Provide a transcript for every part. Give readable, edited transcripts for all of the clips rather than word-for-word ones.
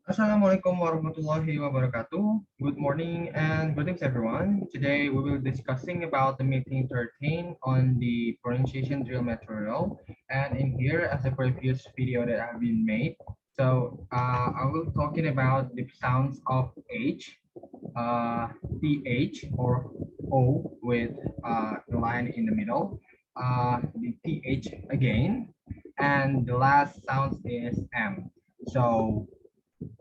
Assalamualaikum warahmatullahi wabarakatuh. Good morning and greetings everyone. Today we will discussing about the meeting 13 on the pronunciation drill material. And in here as a previous video that have been made. I will talking about the sounds of H, TH or O with the line in the middle, the TH again, and the last sounds is M. So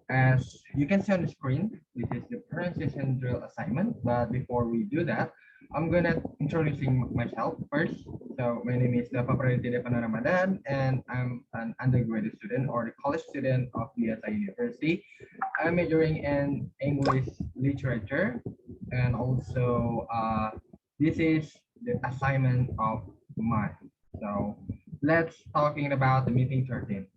as you can see on the screen, this is the pronunciation drill assignment. But before we do that, I'm gonna introducing myself first. So my name is Dava Praditya Devana Ramadan, and I'm an undergraduate student or the college student of BSI University. I'm majoring in English literature, and also this is the assignment of mine. So let's talking about the meeting 13.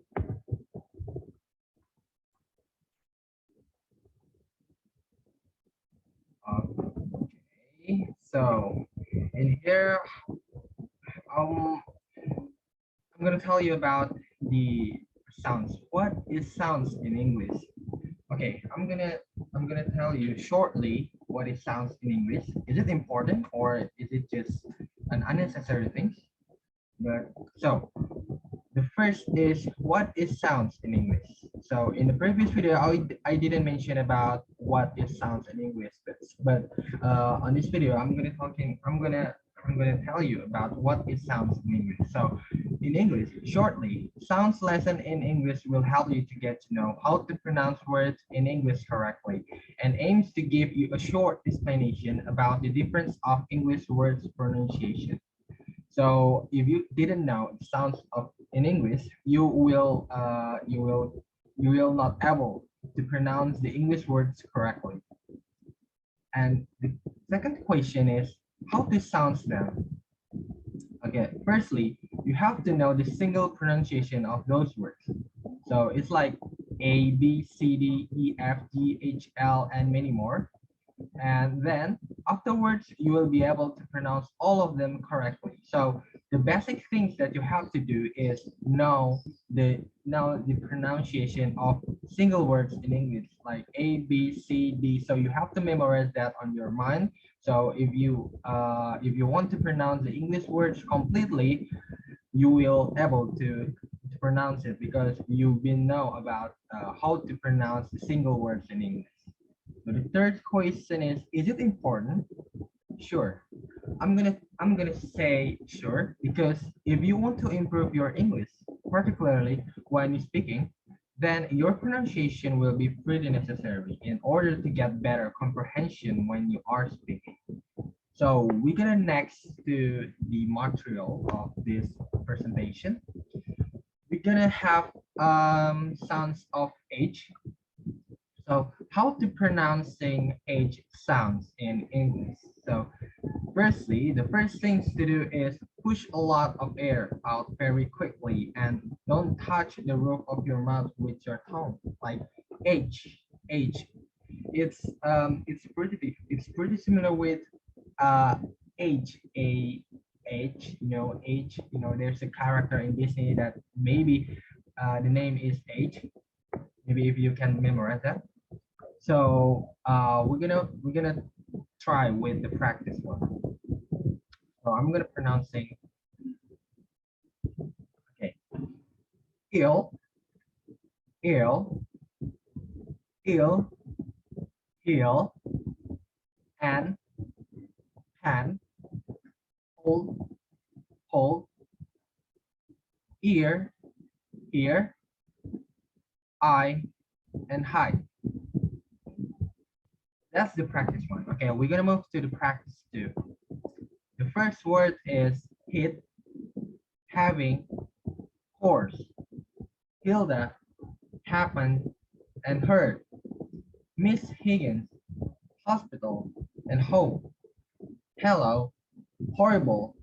Okay, so in here, um, I'm gonna tell you about the sounds. What is sounds in English? Okay, I'm gonna tell you shortly what is sounds in English. Is it important or is it just an unnecessary thing? But so the first is what is sounds in English. So in the previous video, I didn't mention about what is sounds in English, but on this video, I'm gonna tell you about what is sounds in English. So in English, shortly, sounds lesson in English will help you to get to know how to pronounce words in English correctly and aims to give you a short explanation about the difference of English words pronunciation. So if you didn't know the sounds of in English, you will not able to pronounce the English words correctly. And the second question is how to sound them. Okay, firstly, you have to know the single pronunciation of those words. So it's like A, B, C, D, E, F, G, H, L, and many more. And then afterwards you will be able to pronounce all of them correctly. So the basic things that you have to do is know the pronunciation of single words in English like A, B, C, D. So you have to memorize that on your mind. So if you want to pronounce the English words completely, you will able to pronounce it because you've been know about how to pronounce the single words in English. So the third question is it important? Sure. I'm gonna say sure because if you want to improve your English, particularly when you're speaking, then your pronunciation will be pretty necessary in order to get better comprehension when you are speaking. So we're gonna next to the material of this presentation. We're gonna have sounds of H. So how to pronouncing H sounds in English. So firstly, the first things to do is push a lot of air out very quickly and don't touch the roof of your mouth with your tongue. Like H, H. It's pretty similar with uh H, A, H. H. There's a character in Disney that maybe the name is H. Maybe if you can memorize that. So we're gonna try with the practice one. So I'm gonna pronouncing okay. Ill, ill, ill, ill, and pan, hold, hold, ear, ear, eye, and hide. That's the practice one. Okay, we're gonna move to the practice two. The first word is hit, having, horse, Hilda, happened, and heard. Miss Higgins, hospital, and home. Hello, horrible,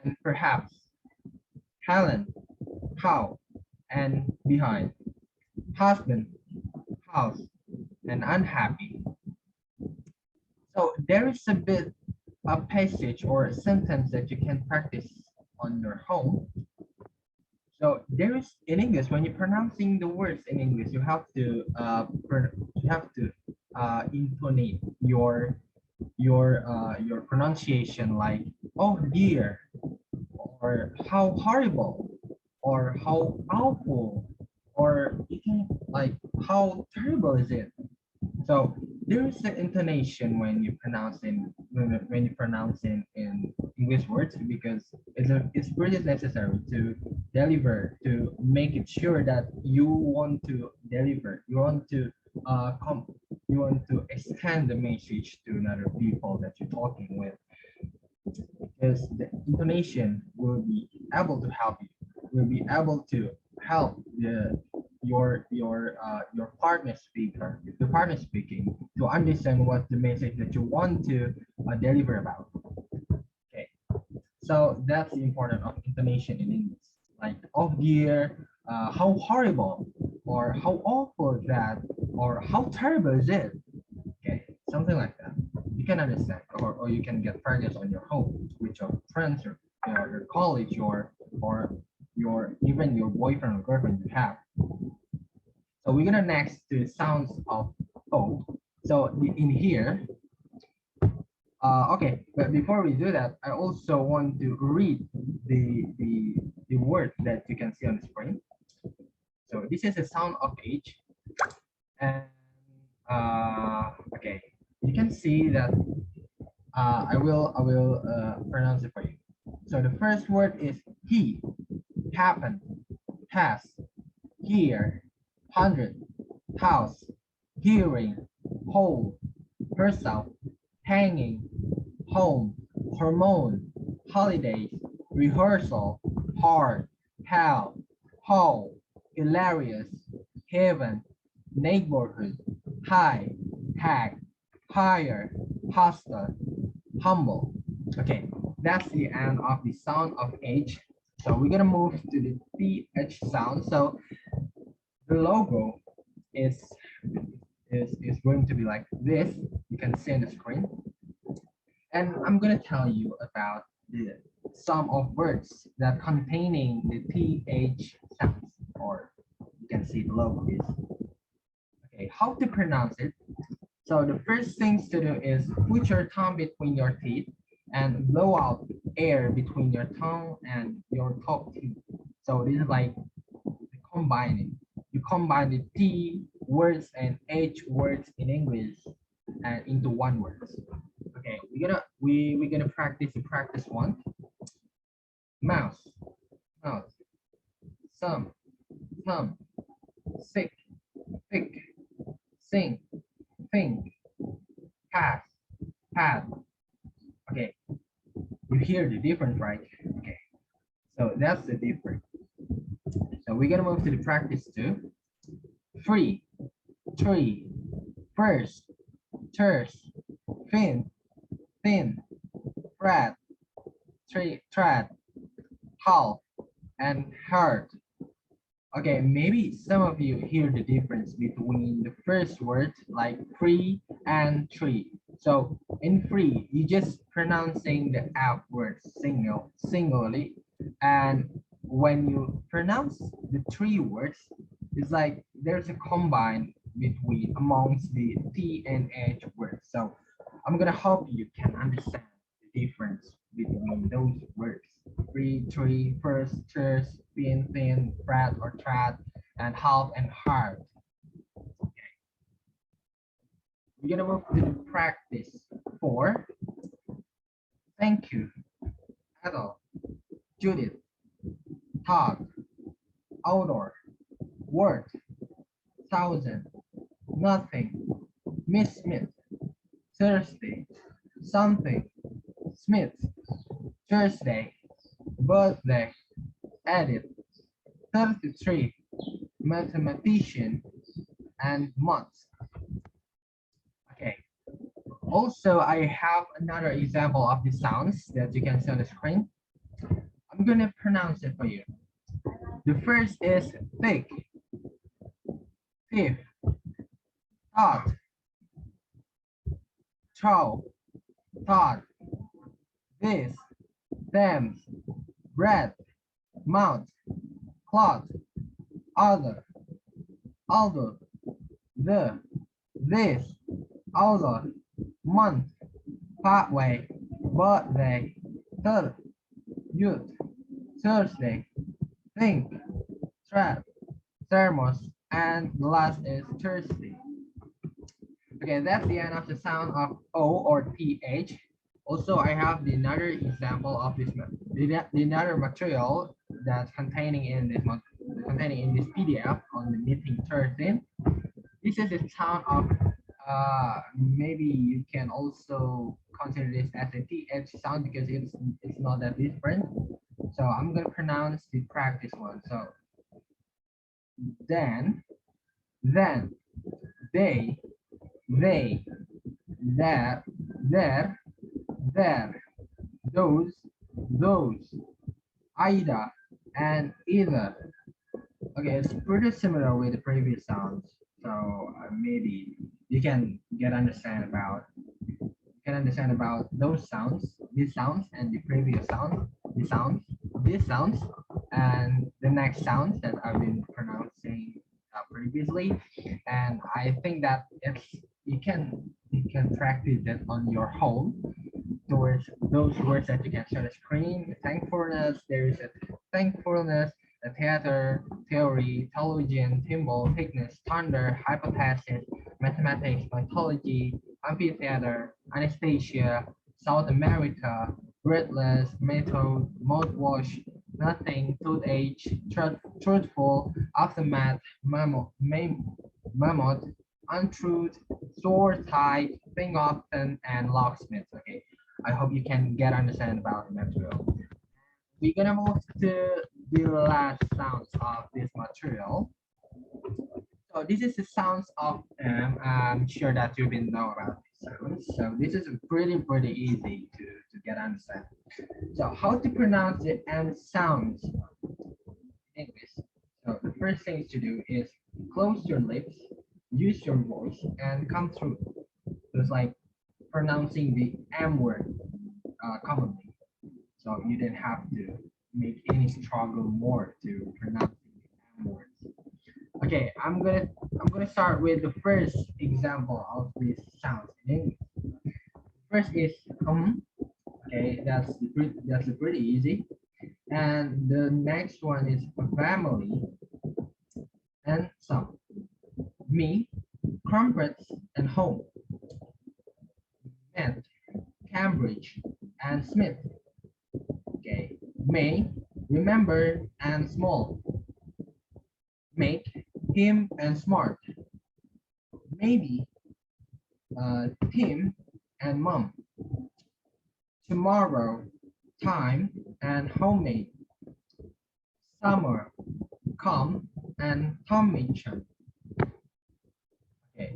and perhaps. Helen, how, and behind. Husband, house, and unhappy. So there is a bit a passage or a sentence that you can practice on your home. So there is in English when you're pronouncing the words in English, you have to intonate your pronunciation like oh dear or how horrible or how awful or you can like how terrible is it. So there is an intonation when you pronounce when you pronounce in English words because it's pretty necessary to deliver to make it sure that you want to deliver you want to come you want to extend the message to another people that you're talking with because the intonation will be able to help you will be able to help your partner speaker the partner speaking to understand what the message that you want to deliver about. Okay, so that's the importance of intonation in English like oh dear how horrible or how awful that or how terrible is it. Okay, something like that you can understand or you can get practice on your home with your friends or your colleagues or your even your boyfriend or girlfriend you have. So we're gonna next to sounds of O. So in here, okay, but before we do that, I also want to read the word that you can see on the screen. So this is a sound of H, and okay, you can see that I will pronounce it for you. So the first word is he, happen, has, hear, 100, house, hearing, whole, herself, hanging, home, hormone, holidays, rehearsal, hard, hell, hall, hilarious, heaven, neighborhood, high, hag, higher, hostile, humble. Okay, that's the end of the sound of H. So we're gonna move to the TH sound. So the logo is is going to be like this. You can see on the screen. And I'm gonna tell you about the some of words that containing the TH sounds, or you can see the logo is. Okay, how to pronounce it? So the first things to do is put your tongue between your teeth and blow out air between your tongue and your top teeth. So this is like combining. You combine the T words and H words in English and into one word. Okay, we're gonna practice the practice one. Mouse, mouse, some, thumb, sick, thick, sing, think, pass, pad. Okay, you hear the difference, right? Okay, so that's the difference. So we're gonna move to the practice two. Free, tree, first, terse, fin, thin, frat, tree, trad, half, and hard. Okay, maybe some of you hear the difference between the first word like free and tree. So in free, you just pronouncing the F word singly, and when you pronounce the three words, it's like there's a combine between amongst the T and H words. So I'm gonna hope you can understand the difference between those words. Free, tree, first, terse, thin, frat or trad, and half and hard. We're gonna move to the practice four. Thank you, adult, Judith, talk, outdoor, word, thousand, nothing, Miss Smith, Thursday, something, Smith, Thursday, birthday, edit, 33, mathematician, and months. Okay. Also, I have another example of the sounds that you can see on the screen. I'm gonna pronounce it for you. The first is thick, thief, thought, throw, thought, this, them, bread, mouth, cloth, other, although, the, this, although, month, pathway, birthday, third, youth, Thursday, think, trap, thermos, and the last is Thursday. Okay, that's the end of the sound of O or TH. Also, I have the another example of this the another material that's containing in this PDF on the meeting 13. This is the sound of maybe you can also consider this as a TH sound because it's not that different. So I'm gonna pronounce the practice one. So then, they, that, there, those, either, and either. Okay, it's pretty similar with the previous sounds. So maybe you can understand about those sounds, these sounds, and the previous sound, the sounds, these sounds, and the next sounds that I've been pronouncing previously. And I think that it's you can practice it on your home towards those words that you can show the screen. Thankfulness, there is a thankfulness, a theater, theory, television, symbol, thickness, thunder, hypothesis, mathematics, mythology, amphitheater, anesthesia, South America, breathless, method, mouthwash, nothing, toothache, truthful, aftermath, mammoth, untruth, sword, tight, thing often, and locksmith. Okay, I hope you can get understand about the material. We're gonna move to the last sounds of this material. So this is the sounds of I'm sure that you've been know about these sounds. So this is pretty easy to get understand. So how to pronounce the M sounds in English. So the first thing to do is close your lips, use your voice, and come through. So it's like pronouncing the M word commonly. So you didn't have to make any struggle more to pronounce the M words. Okay, I'm gonna start with the first example of these sounds in English. First is okay, that's pretty easy. And the next one is family and some. Me, crumpets and home. And Cambridge and Smith. Okay, May, remember and small. Make, him and smart. Maybe, Tim and mom. Tomorrow, time and homemade. Summer, come and Tommy Chan. Okay,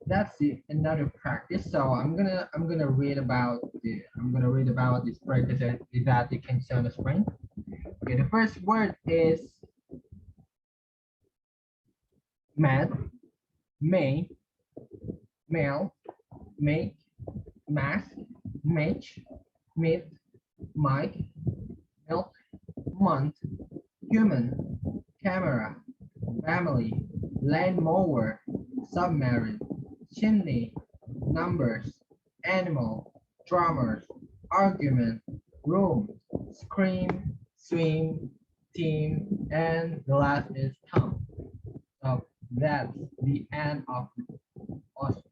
that's the another practice. So I'm gonna read about this practice that you can see on the screen. Okay, the first word is mad, may, male, make, mask, match, meet, mic, milk, month, human, camera, family, lawnmower, submarine, chimney, numbers, animal, drummers, argument, room, scream, swim, team, and the last is Tom. So that's the end of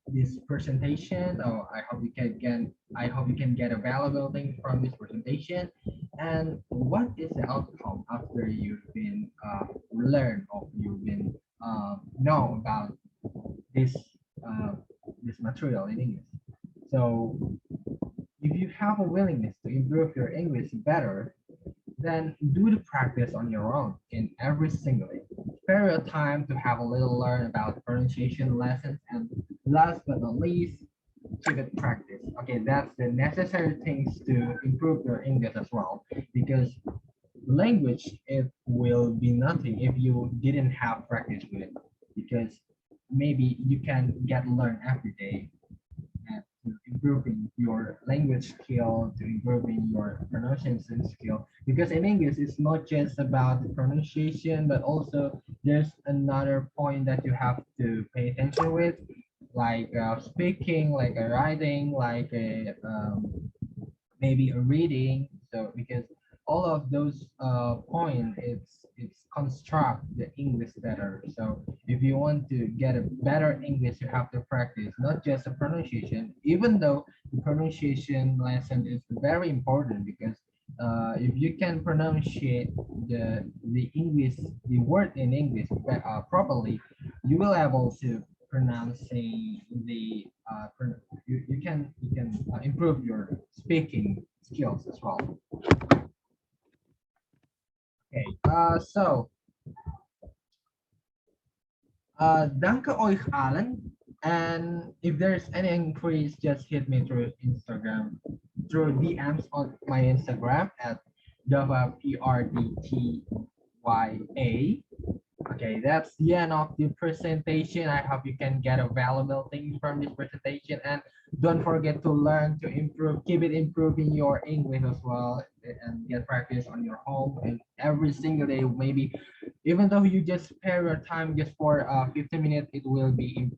this presentation. Oh, I hope you can get a valuable thing from this presentation. And what is the outcome after you've been learn or you've been know about this uh, this material in English? So if you have a willingness to improve your English better, then do the practice on your own in every single day. Spare your time to have a little learn about pronunciation lessons, and last but not least, keep it practice. Okay, that's the necessary things to improve your English as well, because language it will be nothing if you didn't have practice with it, because maybe you can get learn every day to improving your language skill, to improving your pronunciation skill. Because in English, it's not just about the pronunciation, but also there's another point that you have to pay attention with, like speaking, like a writing, like a maybe a reading. So because all of those point, it's construct the English better. So if you want to get a better English, you have to practice not just the pronunciation, even though the pronunciation lesson is very important, because if you can pronunciate the English, the word in English properly, you will able to pronouncing the you can improve your speaking skills as well. Okay. Danke euch allen. And if there's any inquiries, just hit me through Instagram, through DMs on my Instagram at Prdtya. Okay, that's the end of the presentation. I hope you can get a valuable thing from this presentation, and don't forget to learn to improve, keep it improving your English as well, and get practice on your home and every single day. Maybe even though you just spare your time just for 15 minutes, it will be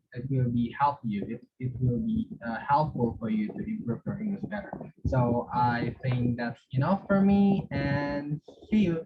help you. It will be helpful for you to improve your English better. So I think that's enough for me, and see you.